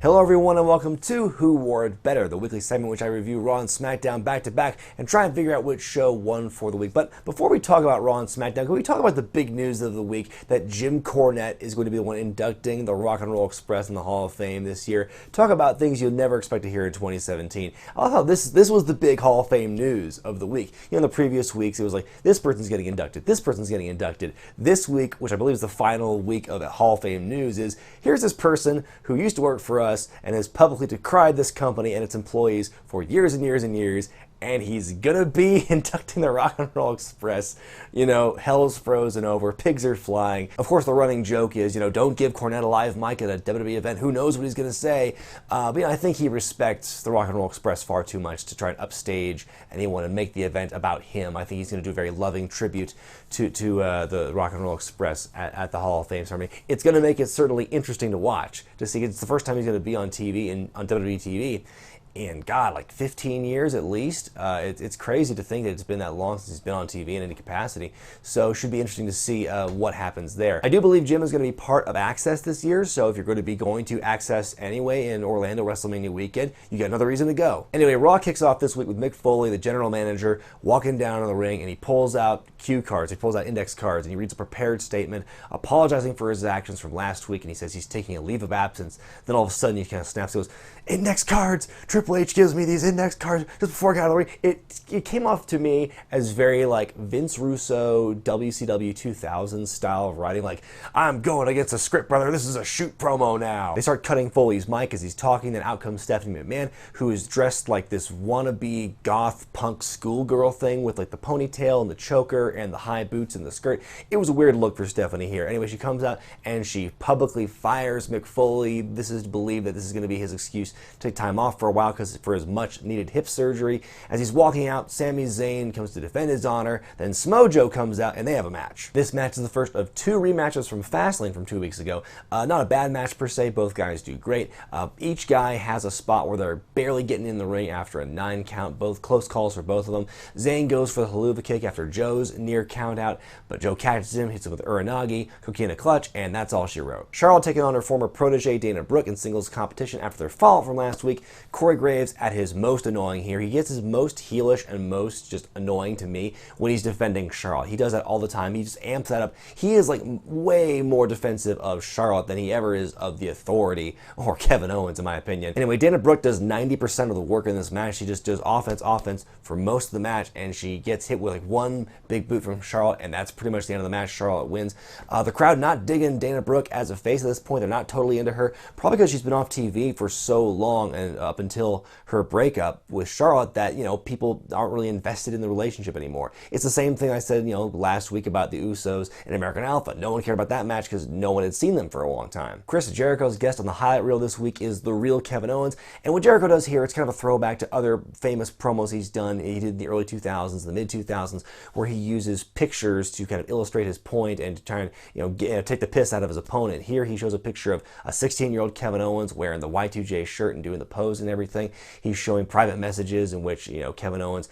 Hello everyone and welcome to Who Wore It Better, the weekly segment in which I review Raw and Smackdown back to back and try and figure out which show won for the week. But before we talk about Raw and Smackdown, can we talk about the big news of the week that Jim Cornette is going to be the one inducting the Rock and Roll Express in the Hall of Fame this year? Talk about things you'll never expect to hear in 2017. I love how this was the big Hall of Fame news of the week. In the previous weeks it was like, this person's getting inducted, this person's getting inducted. This week, which I believe is the final week of the Hall of Fame news, is here's this person who used to work for us and has publicly decried this company and its employees for years and years and years, and he's gonna be inducting the Rock and Roll Express. You know, hell's frozen over, pigs are flying. Of course, the running joke is, don't give Cornette a live mic at a WWE event. Who knows what he's gonna say? But I think he respects the Rock and Roll Express far too much to try and upstage anyone and make the event about him. I think he's gonna do a very loving tribute to the Rock and Roll Express at the Hall of Fame ceremony. It's gonna make it certainly interesting to watch, to see. It's the first time he's gonna be on TV, on WWE TV. In, God, like 15 years at least. It's crazy to think that it's been that long since he's been on TV in any capacity. So it should be interesting to see what happens there. I do believe Jim is going to be part of Access this year, so if you're going to be going to Access anyway in Orlando WrestleMania weekend, you got another reason to go. Anyway, Raw kicks off this week with Mick Foley, the general manager, walking down in the ring, and he pulls out cue cards, he pulls out index cards, and he reads a prepared statement apologizing for his actions from last week, and he says he's taking a leave of absence. Then all of a sudden he kind of snaps, he goes, "Index cards! Triple H gives me these index cards just before I got out of the ring." It came off to me as very like Vince Russo WCW 2000 style of writing, like, "I'm going against a script, brother, this is a shoot promo now." They start cutting Foley's mic as he's talking, then out comes Stephanie McMahon, who is dressed like this wannabe goth punk schoolgirl thing with like the ponytail and the choker and the high boots and the skirt. It was a weird look for Stephanie here. Anyway, she comes out and she publicly fires Mick Foley. This is to believe that this is going to be his excuse to take time off for a while for his much needed hip surgery. As he's walking out, Sami Zayn comes to defend his honor, then Smojo comes out and they have a match. This match is the first of two rematches from Fastlane from 2 weeks ago. Not a bad match per se, both guys do great. Each guy has a spot where they're barely getting in the ring after a 9 count, both close calls for both of them. Zayn goes for the haluva kick after Joe's near count out, but Joe catches him, hits him with Uranagi, Coquina clutch, and that's all she wrote. Charlotte taking on her former protege Dana Brooke in singles competition after their fallout from last week. Corey Graves at his most annoying here. He gets his most heelish and most just annoying to me when he's defending Charlotte. He does that all the time. He just amps that up. He is like way more defensive of Charlotte than he ever is of the Authority or Kevin Owens, in my opinion. Anyway, Dana Brooke does 90% of the work in this match. She just does offense for most of the match, and she gets hit with like one big boot from Charlotte, and that's pretty much the end of the match. Charlotte wins. The crowd not digging Dana Brooke as a face at this point. They're not totally into her, probably because she's been off TV for so long and up until her breakup with Charlotte that, people aren't really invested in the relationship anymore. It's the same thing I said, last week about the Usos and American Alpha. No one cared about that match because no one had seen them for a long time. Chris Jericho's guest on the highlight reel this week is the real Kevin Owens, and what Jericho does here, it's kind of a throwback to other famous promos he's done. He did in the early 2000s, the mid 2000s, where he uses pictures to kind of illustrate his point and to try and take the piss out of his opponent. Here he shows a picture of a 16-year-old Kevin Owens wearing the Y2J shirt and doing the pose and everything. He's showing private messages in which Kevin Owens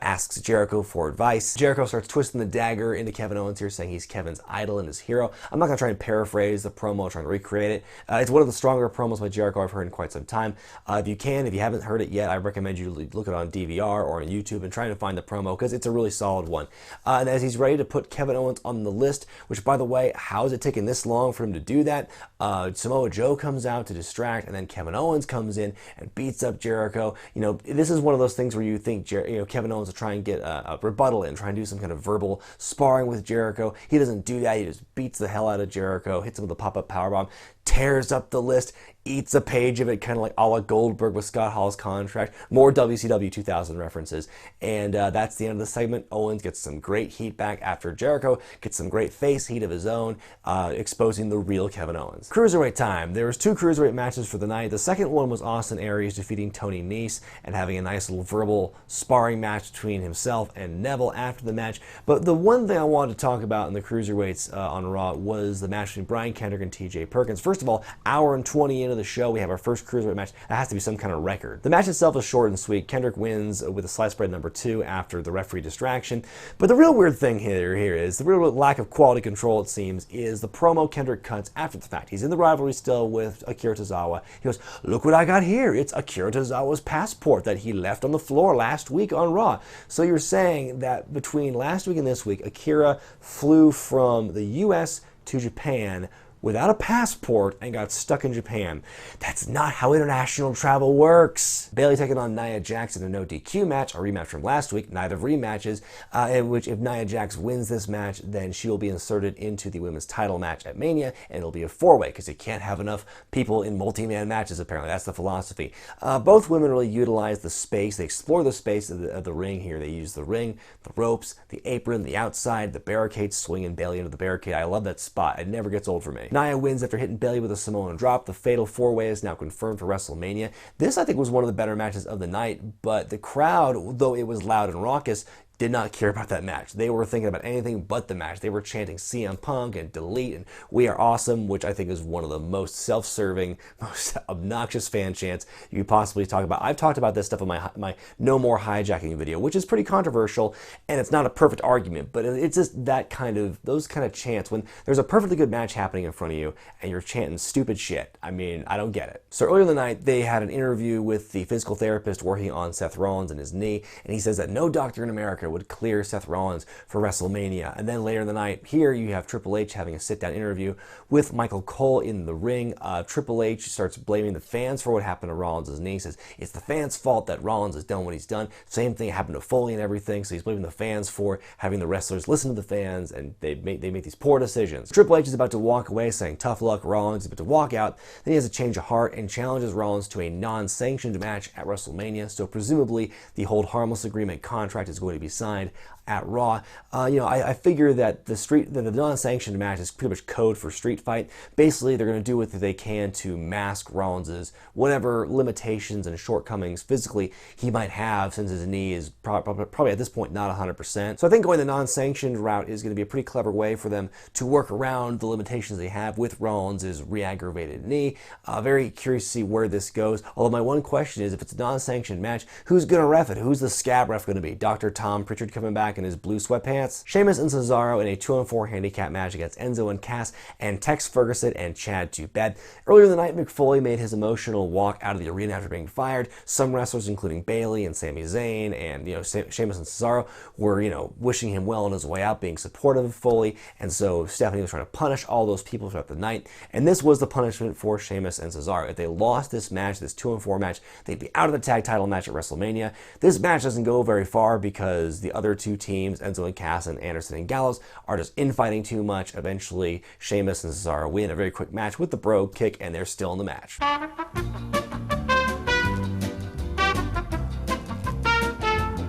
asks Jericho for advice. Jericho starts twisting the dagger into Kevin Owens here, saying he's Kevin's idol and his hero. I'm not going to try and paraphrase the promo, trying to recreate it. It's one of the stronger promos by Jericho I've heard in quite some time. If you haven't heard it yet, I recommend you look it on DVR or on YouTube and try to find the promo because it's a really solid one. And as he's ready to put Kevin Owens on the list, which, by the way, how is it taking this long for him to do that? Samoa Joe comes out to distract, and then Kevin Owens comes in and beats up Jericho. This is one of those things where you think Kevin Owens will try and get a rebuttal in, try and do some kind of verbal sparring with Jericho. He doesn't do that. He just beats the hell out of Jericho, hits him with a pop-up powerbomb, tears up the list, eats a page of it, kind of like a la Goldberg with Scott Hall's contract. More WCW 2000 references. And that's the end of the segment. Owens gets some great heat back after Jericho gets some great face heat of his own, exposing the real Kevin Owens. Cruiserweight time. There was 2 cruiserweight matches for the night. The second one was Austin Aries defeating Tony Nese and having a nice little verbal sparring match match between himself and Neville after the match. But the one thing I wanted to talk about in the cruiserweights on Raw was the match between Brian Kendrick and TJ Perkins. First of all, hour and 20 into the show, we have our first cruiserweight match. That has to be some kind of record. The match itself is short and sweet. Kendrick wins with a sliced bread number 2 after the referee distraction. But the real weird thing here is the real lack of quality control, it seems, is the promo Kendrick cuts after the fact. He's in the rivalry still with Akira Tozawa. He goes, "Look what I got here. It's Akira Tozawa's passport that he left on the floor last week on Raw." So you're saying that between last week and this week, Akira flew from the US to Japan without a passport and got stuck in Japan. That's not how international travel works. Bayley taking on Nia Jax in a no DQ match, a rematch from last week, neither rematches, in which if Nia Jax wins this match, then she will be inserted into the women's title match at Mania, and it'll be a 4-way because you can't have enough people in multi-man matches, apparently. That's the philosophy. Both women really utilize the space. They explore the space of the ring here. They use the ring, the ropes, the apron, the outside, the barricade, swinging Bayley into the barricade. I love that spot. It never gets old for me. Nia wins after hitting Bayley with a Samoan drop. The fatal 4-way is now confirmed for WrestleMania. This, I think, was one of the better matches of the night, but the crowd, though it was loud and raucous, did not care about that match. They were thinking about anything but the match. They were chanting CM Punk and Delete and We Are Awesome, which I think is one of the most self-serving, most obnoxious fan chants you could possibly talk about. I've talked about this stuff in my No More Hijacking video, which is pretty controversial, and it's not a perfect argument, but it's just those kind of chants. When there's a perfectly good match happening in front of you and you're chanting stupid shit, I mean, I don't get it. So earlier in the night, they had an interview with the physical therapist working on Seth Rollins and his knee, and he says that no doctor in America would clear Seth Rollins for WrestleMania. And then later in the night, here you have Triple H having a sit-down interview with Michael Cole in the ring. Triple H starts blaming the fans for what happened to Rollins' knee. He says it's the fans' fault that Rollins has done what he's done. Same thing happened to Foley and everything, so he's blaming the fans for having the wrestlers listen to the fans, and they make these poor decisions. Triple H is about to walk away saying, "Tough luck, Rollins." He's about to walk out. Then he has a change of heart and challenges Rollins to a non-sanctioned match at WrestleMania, so presumably the Hold Harmless Agreement contract is going to be signed at Raw. I figure that the non-sanctioned match is pretty much code for street fight. Basically, they're going to do what they can to mask Rollins's whatever limitations and shortcomings physically he might have, since his knee is probably at this point not 100%. So I think going the non-sanctioned route is going to be a pretty clever way for them to work around the limitations they have with Rollins's re-aggravated knee. Very curious to see where this goes. Although my one question is, if it's a non-sanctioned match, who's going to ref it? Who's the scab ref going to be? Dr. Tom Pritchard coming back in his blue sweatpants? Sheamus and Cesaro in a 2-on-4 handicap match against Enzo and Cass and Tex Ferguson and Chad Tubet. Earlier in the night, Mick Foley made his emotional walk out of the arena after being fired. Some wrestlers, including Bayley and Sami Zayn and Sheamus and Cesaro, were wishing him well on his way out, being supportive of Foley. And so Stephanie was trying to punish all those people throughout the night. And this was the punishment for Sheamus and Cesaro. If they lost this match, this 2-on-4 match, they'd be out of the tag title match at WrestleMania. This match doesn't go very far because the other two teams, Enzo and Cass and Anderson and Gallows, are just infighting too much. Eventually, Sheamus and Cesaro win a very quick match with the Brogue Kick, and they're still in the match.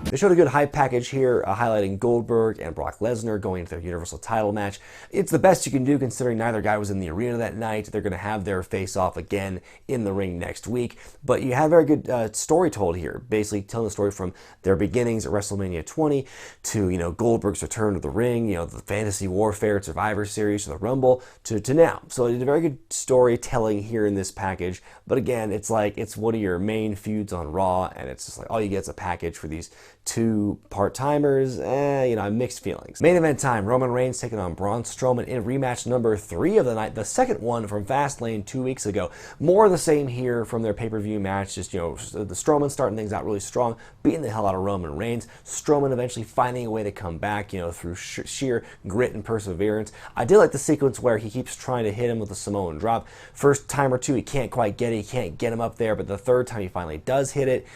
They showed a good hype package here, highlighting Goldberg and Brock Lesnar going into their Universal title match. It's the best you can do considering neither guy was in the arena that night. They're going to have their face-off again in the ring next week. But you had a very good story told here, basically telling the story from their beginnings at WrestleMania 20 to, Goldberg's return to the ring, the Fantasy Warfare, Survivor Series, to the Rumble, to now. So they did a very good storytelling here in this package. But again, it's like it's one of your main feuds on Raw, and it's just like all you get is a package for these two part-timers. I have mixed feelings. Main event time, Roman Reigns taking on Braun Strowman in rematch number 3 of the night, the second one from Fastlane 2 weeks ago. More of the same here from their pay-per-view match, just, the Strowman starting things out really strong, beating the hell out of Roman Reigns. Strowman eventually finding a way to come back, through sheer grit and perseverance. I did like the sequence where he keeps trying to hit him with a Samoan drop. First time or two, he can't quite get it, he can't get him up there, but the third time he finally does hit it.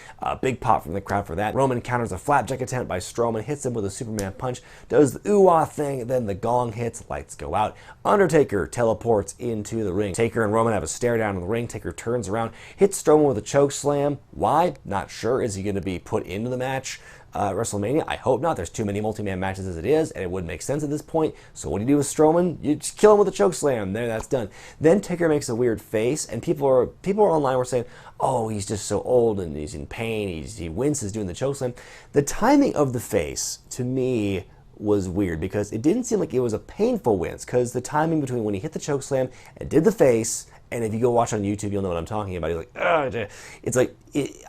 Big pop from the crowd for that. Roman counters a flapjack attempt by Strowman, hits him with a Superman punch, does the ooh-ah thing, then the gong hits, lights go out. Undertaker teleports into the ring. Taker and Roman have a stare down in the ring. Taker turns around, hits Strowman with a choke slam. Why? Not sure. Is he going to be put into the match? WrestleMania? I hope not. There's too many multi-man matches as it is, and it wouldn't make sense at this point. So what do you do with Strowman? You just kill him with a choke slam. There, that's done. Then Taker makes a weird face, and people are online were saying, oh, he's just so old and he's in pain. He winces doing the choke slam. The timing of the face, to me, was weird because it didn't seem like it was a painful wince, because the timing between when he hit the choke slam and did the face, and if you go watch on YouTube, you'll know what I'm talking about. He's like, ugh. It's like,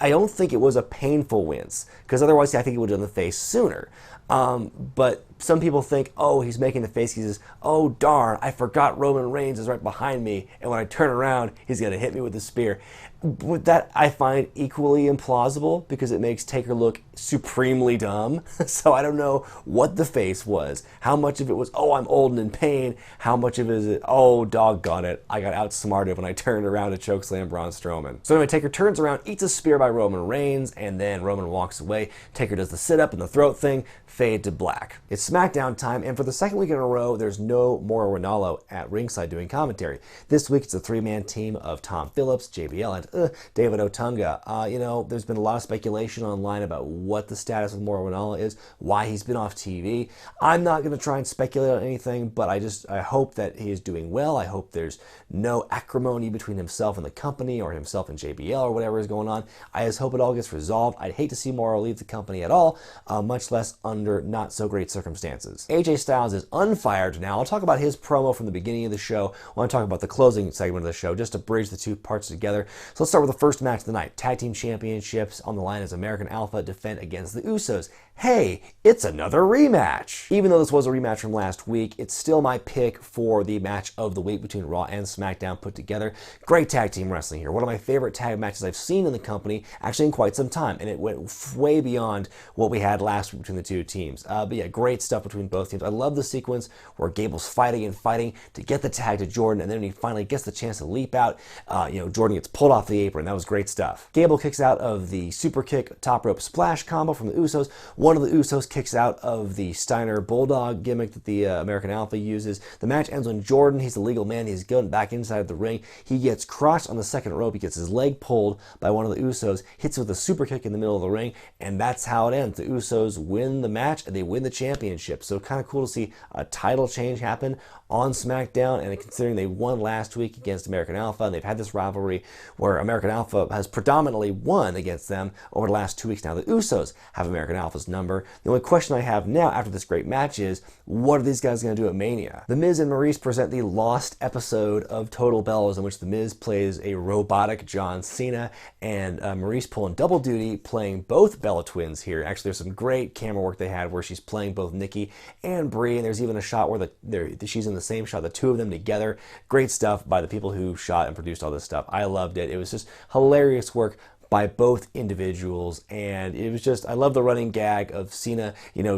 I don't think it was a painful wince, because otherwise I think he would have done the face sooner. But some people think, oh, he's making the face. He says, oh, darn, I forgot Roman Reigns is right behind me, and when I turn around, he's going to hit me with a spear. That I find equally implausible, because it makes Taker look supremely dumb. So I don't know what the face was. How much of it was, oh, I'm old and in pain. How much of it is, oh, doggone it, I got outsmarted when I turned around to chokeslam Braun Strowman. So anyway, Taker turns around, eats a spear by Roman Reigns, and then Roman walks away. Taker does the sit-up and the throat thing, fade to black. It's SmackDown time, and for the second week in a row, there's no Mauro Ranallo at ringside doing commentary. This week, it's a three-man team of Tom Phillips, JBL, and David Otunga. There's been a lot of speculation online about what the status of Mauro Ranallo is, why he's been off TV. I'm not going to try and speculate on anything, but I hope that he is doing well. I hope there's no acrimony between himself and the company, or himself and JBL, or whatever is going on. I just hope it all gets resolved. I'd hate to see Mauro leave the company at all, much less under not so great circumstances. AJ Styles is unfired now. I'll talk about his promo from the beginning of the show. I want to talk about the closing segment of the show, just to bridge the two parts together. So let's start with the first match of the night. Tag Team Championships on the line as American Alpha defend against the Usos. Hey, it's another rematch. Even though this was a rematch from last week, it's still my pick for the match of the week between Raw and SmackDown put together. Great tag team wrestling here. One of my favorite tag matches I've seen in the company, actually in quite some time, and it went way beyond what we had last week between the two teams. But yeah, great stuff between both teams. I love the sequence where Gable's fighting and fighting to get the tag to Jordan, and then when he finally gets the chance to leap out, Jordan gets pulled off the apron. That was great stuff. Gable kicks out of the super kick top rope splash combo from the Usos. One of the Usos kicks out of the Steiner Bulldog gimmick that the American Alpha uses. The match ends when Jordan, he's the legal man, he's going back inside the ring. He gets crushed on the second rope. He gets his leg pulled by one of the Usos, hits with a super kick in the middle of the ring, and that's how it ends. The Usos win the match, and they win the championship. So kind of cool to see a title change happen on SmackDown, and considering they won last week against American Alpha, and they've had this rivalry where American Alpha has predominantly won against them over the last 2 weeks now. The Usos have American Alpha's number. The only question I have now after this great match is, what are these guys going to do at Mania? The Miz and Maurice present the lost episode of Total Bellas, in which The Miz plays a robotic John Cena, and Maurice pulling double duty, playing both Bella twins here. Actually, there's some great camera work they had where she's playing both Nikki and Brie, and there's even a shot where she's in the same shot, the two of them together. Great stuff by the people who shot and produced all this stuff. I loved it. It was just hilarious work by both individuals, and it was just, I love the running gag of Cena,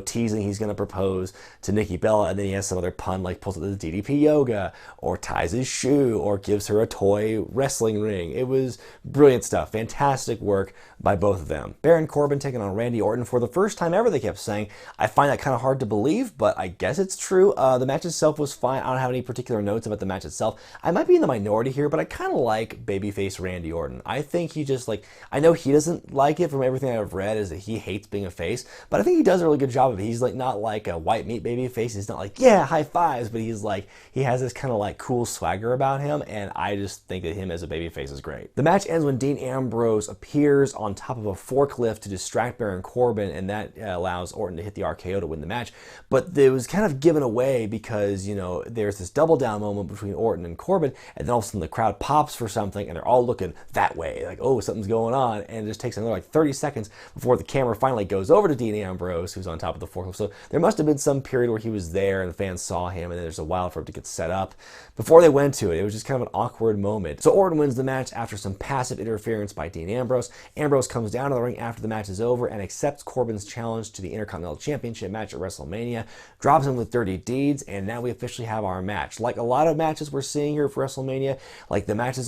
teasing he's going to propose to Nikki Bella, and then he has some other pun, like pulls out the DDP yoga, or ties his shoe, or gives her a toy wrestling ring. It was brilliant stuff. Fantastic work by both of them. Baron Corbin taking on Randy Orton for the first time ever, they kept saying. I find that kind of hard to believe, but I guess it's true. The match itself was fine. I don't have any particular notes about the match itself. I might be in the minority here, but I kind of like babyface Randy Orton. I think he just I know he doesn't like it from everything I've read, is that he hates being a face, but I think he does a really good job of it. He's not like a white meat baby face. He's not like, yeah, high fives, but he's he has this kind of cool swagger about him, and I just think that him as a baby face is great. The match ends when Dean Ambrose appears on top of a forklift to distract Baron Corbin, and that allows Orton to hit the RKO to win the match, but it was kind of given away because, there's this double down moment between Orton and Corbin, and then all of a sudden the crowd pops for something, and they're all looking that way, like, oh, something's going on, and it just takes another 30 seconds before the camera finally goes over to Dean Ambrose, who's on top of the forklift. So there must have been some period where he was there and the fans saw him, and then there's a while for him to get set up before they went to it. It was just kind of an awkward moment. So Orton wins the match after some passive interference by Dean Ambrose. Ambrose comes down to the ring after the match is over and accepts Corbin's challenge to the Intercontinental Championship match at WrestleMania, drops him with dirty deeds, and now we officially have our match. Like a lot of matches we're seeing here for WrestleMania, the match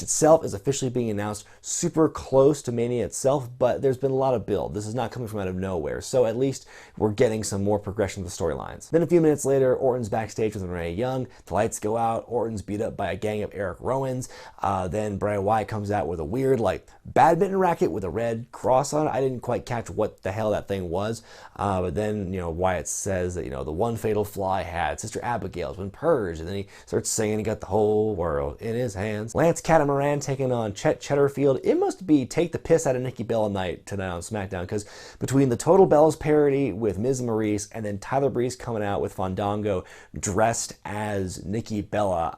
itself is officially being announced super super close to Mania itself, but there's been a lot of build. This is not coming from out of nowhere, so at least we're getting some more progression of the storylines. Then a few minutes later, Orton's backstage with Renee Young. The lights go out. Orton's beat up by a gang of Eric Rowans. Then Bray Wyatt comes out with a weird, like, badminton racket with a red cross on it. I didn't quite catch what the hell that thing was, but then, Wyatt says that, the one fatal flaw I had, Sister Abigail's been purged, and then he starts singing, he got the whole world in his hands. Lance Catamaran taking on Chet Cheddarfield. It must be take the piss out of Nikki Bella night tonight on SmackDown, because between the Total Bellas parody with Miz and Maurice, and then Tyler Breeze coming out with Fandango dressed as Nikki Bella,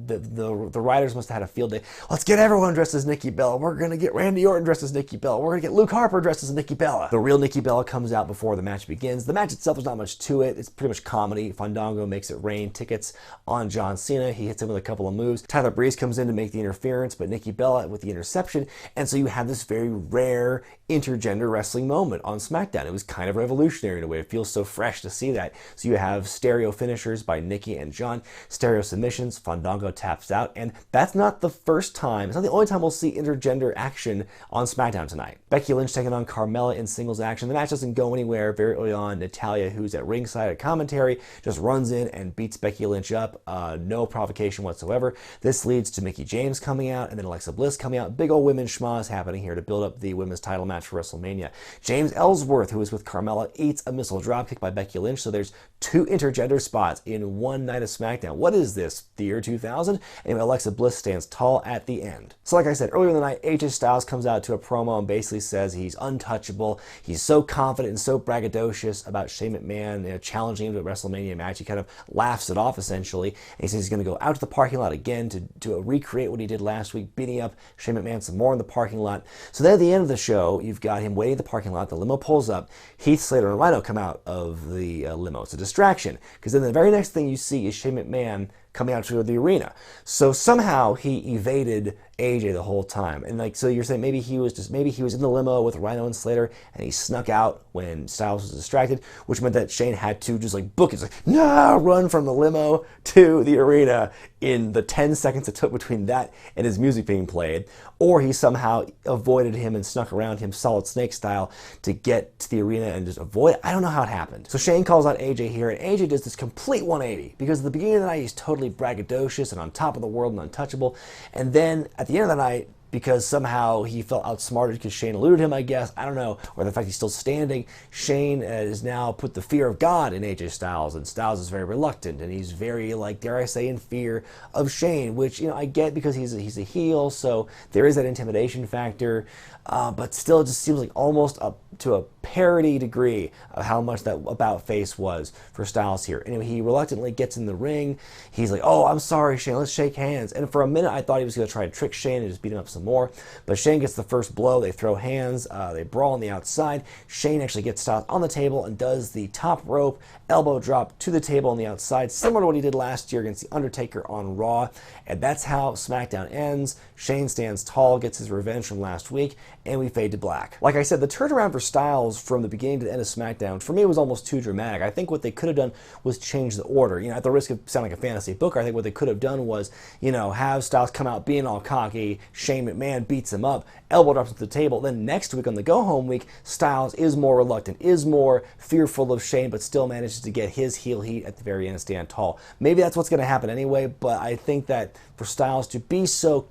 the writers must have had a field day. Let's get everyone dressed as Nikki Bella. We're going to get Randy Orton dressed as Nikki Bella. We're going to get Luke Harper dressed as Nikki Bella. The real Nikki Bella comes out before the match begins. The match itself, there's not much to it. It's pretty much comedy. Fandango makes it rain tickets on John Cena. He hits him with a couple of moves. Tyler Breeze comes in to make the interference, but Nikki Bella with the interception. And so you have this very rare intergender wrestling moment on SmackDown. It was kind of revolutionary in a way. It feels so fresh to see that. So you have stereo finishers by Nikki and John, stereo submissions, Fandango taps out, and that's not the first time, it's not the only time we'll see intergender action on SmackDown tonight. Becky Lynch taking on Carmella in singles action. The match doesn't go anywhere. Very early on, Natalya, who's at ringside at commentary, just runs in and beats Becky Lynch up. No provocation whatsoever. This leads to Mickie James coming out, and then Alexa Bliss coming out. Big old women's schmoz happening here to build up the women's title match for WrestleMania. James Ellsworth, who is with Carmella, eats a missile dropkick by Becky Lynch, so there's 2 intergender spots in one night of SmackDown. What is this, the year 2000? Anyway, Alexa Bliss stands tall at the end. So like I said, earlier in the night, AJ Styles comes out to a promo and basically says he's untouchable. He's so confident and so braggadocious about Shane McMahon challenging him to a WrestleMania match. He kind of laughs it off, essentially, and he says he's going to go out to the parking lot again to recreate what he did last week, beating up Shane McMahon some more in the parking lot. So then at the end of the show, you've got him waiting at the parking lot. The limo pulls up. Heath Slater and Rhino come out of the limo. It's a distraction, because then the very next thing you see is Shane McMahon coming out to the arena. So somehow he evaded AJ the whole time. And so you're saying maybe he was in the limo with Rhino and Slater and he snuck out when Styles was distracted, which meant that Shane had to just book it. It's no, run from the limo to the arena in the 10 seconds it took between that and his music being played. Or he somehow avoided him and snuck around him Solid Snake style to get to the arena and just avoid it. I don't know how it happened. So Shane calls out AJ here, and AJ does this complete 180, because at the beginning of the night he's totally braggadocious and on top of the world and untouchable, and then at the end of the night, because somehow he felt outsmarted because Shane eluded him, I guess, I don't know, or the fact he's still standing, Shane has now put the fear of God in AJ Styles, and Styles is very reluctant, and he's very, dare I say, in fear of Shane, which, I get because he's a heel, so there is that intimidation factor, but still it just seems like almost up to a parody degree of how much that about face was for Styles here. Anyway, he reluctantly gets in the ring. He's like, oh, I'm sorry, Shane, let's shake hands. And for a minute, I thought he was going to try to trick Shane and just beat him up some more. But Shane gets the first blow. They throw hands. They brawl on the outside. Shane actually gets Styles on the table and does the top rope elbow drop to the table on the outside, similar to what he did last year against The Undertaker on Raw. And that's how SmackDown ends. Shane stands tall, gets his revenge from last week, and we fade to black. Like I said, the turnaround for Styles from the beginning to the end of SmackDown, for me, was almost too dramatic. I think what they could have done was change the order. At the risk of sounding like a fantasy booker, I think what they could have done was, have Styles come out being all cocky, Shane McMahon beats him up, elbow drops to the table, then next week on the go-home week, Styles is more reluctant, is more fearful of Shane, but still manages to get his heel heat at the very end and stand tall. Maybe that's what's going to happen anyway, but I think that for Styles to be so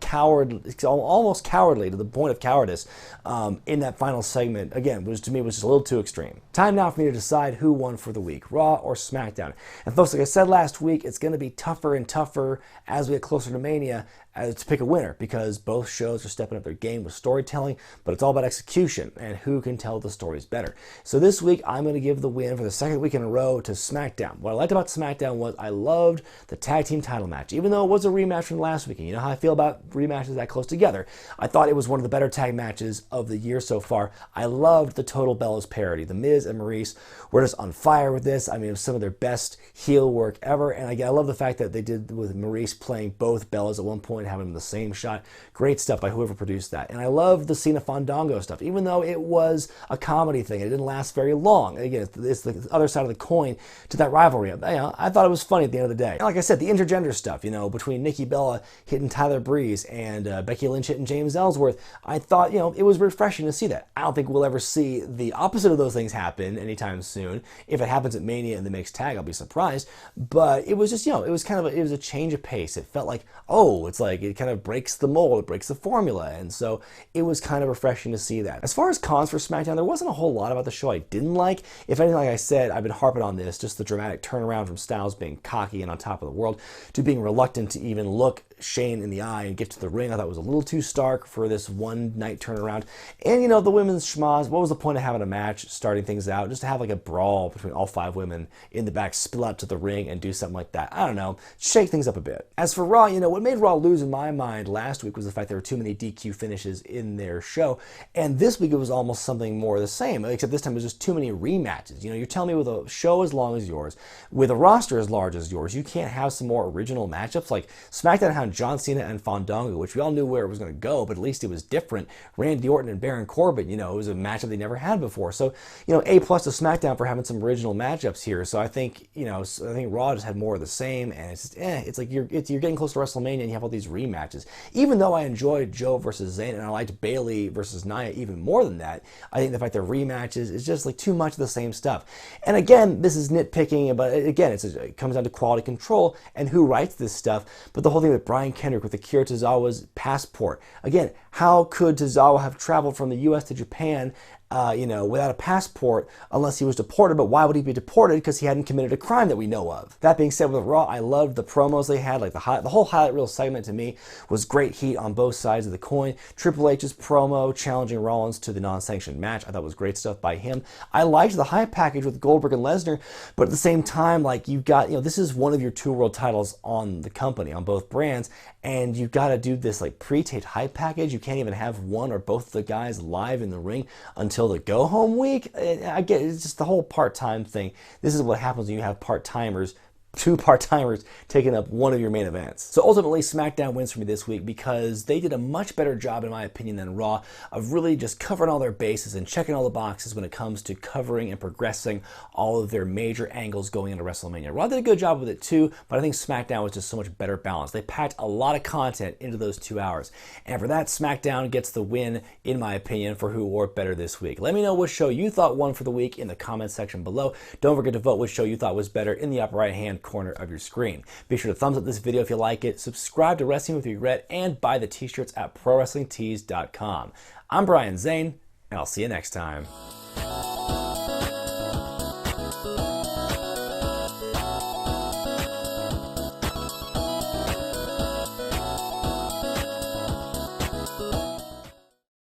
almost cowardly to the point of cowardice in that final segment, again, to me was just a little too extreme. Time now for me to decide who won for the week, Raw or SmackDown. And folks, like I said last week, it's going to be tougher and tougher as we get closer to Mania to pick a winner, because both shows are stepping up their game with storytelling, but it's all about execution and who can tell the stories better. So this week, I'm going to give the win for the second week in a row to SmackDown. What I liked about SmackDown was I loved the tag team title match, even though it was a rematch from last week. And you know how I feel about rematches that close together. I thought it was one of the better tag matches of the year so far. I loved the Total Bellas parody. The Miz and Maurice were just on fire with this. I mean, it was some of their best heel work ever. And again, I love the fact that they did with Maurice playing both Bellas at one point. coin, having them in the same shot. Great stuff by whoever produced that. And I love the Cena Fandango stuff, even though it was a comedy thing. It didn't last very long. Again, it's the other side of the coin to that rivalry. I thought it was funny at the end of the day. And like I said, the intergender stuff, between Nikki Bella hitting Tyler Breeze and Becky Lynch hitting James Ellsworth, I thought, it was refreshing to see that. I don't think we'll ever see the opposite of those things happen anytime soon. If it happens at Mania in the mixed tag, I'll be surprised. But it was just, it was kind of it was a change of pace. It felt like, it's like it kind of breaks the mold, it breaks the formula. And so it was kind of refreshing to see that. As far as cons for SmackDown, there wasn't a whole lot about the show I didn't like. If anything, like I said, I've been harping on this, just the dramatic turnaround from Styles being cocky and on top of the world to being reluctant to even look Shane in the eye and get to the ring. I thought it was a little too stark for this one night turnaround. And the women's schmoz, what was the point of having a match, starting things out, just to have like a brawl between all 5 women in the back, spill out to the ring and do something like that? I don't know, shake things up a bit. As for Raw, what made Raw lose in my mind last week was the fact there were too many DQ finishes in their show. And this week it was almost something more the same, except this time it was just too many rematches. You're telling me with a show as long as yours, with a roster as large as yours, you can't have some more original matchups? Like SmackDown had John Cena and Fandango, which we all knew where it was going to go, but at least it was different. Randy Orton and Baron Corbin, it was a matchup they never had before. So, A+ to SmackDown for having some original matchups here. So I think, I think Raw just had more of the same, and it's just, it's like you're getting close to WrestleMania and you have all these rematches. Even though I enjoyed Joe versus Zayn and I liked Bayley versus Nia even more than that, I think the fact they're rematches is just like too much of the same stuff. And again, this is nitpicking, but again, it comes down to quality control and who writes this stuff. But the whole thing with Brian Kendrick with Akira Tozawa's passport. Again, how could Tozawa have traveled from the U.S. to Japan without a passport unless he was deported? But why would he be deported? Because he hadn't committed a crime that we know of. That being said, with Raw, I loved the promos they had. Like the whole highlight reel segment to me was great heat on both sides of the coin. Triple H's promo challenging Rollins to the non-sanctioned match, I thought was great stuff by him. I liked the hype package with Goldberg and Lesnar, but at the same time, like you've got, this is one of your 2 world titles on the company, on both brands, and you've got to do this like pre-taped hype package. You can't even have one or both of the guys live in the ring until the go-home week. I get it's just the whole part-time thing. This is what happens when you have part-timers 2 part-timers taking up one of your main events. So ultimately, SmackDown wins for me this week because they did a much better job, in my opinion, than Raw of really just covering all their bases and checking all the boxes when it comes to covering and progressing all of their major angles going into WrestleMania. Raw did a good job with it too, but I think SmackDown was just so much better balanced. They packed a lot of content into those 2 hours. And for that, SmackDown gets the win, in my opinion, for who wore it better this week. Let me know which show you thought won for the week in the comments section below. Don't forget to vote which show you thought was better in the upper right-hand corner of your screen. Be sure to thumbs up this video if you like it, subscribe to Wrestling with Regret, and buy the t-shirts at ProWrestlingTees.com. I'm Brian Zane, and I'll see you next time.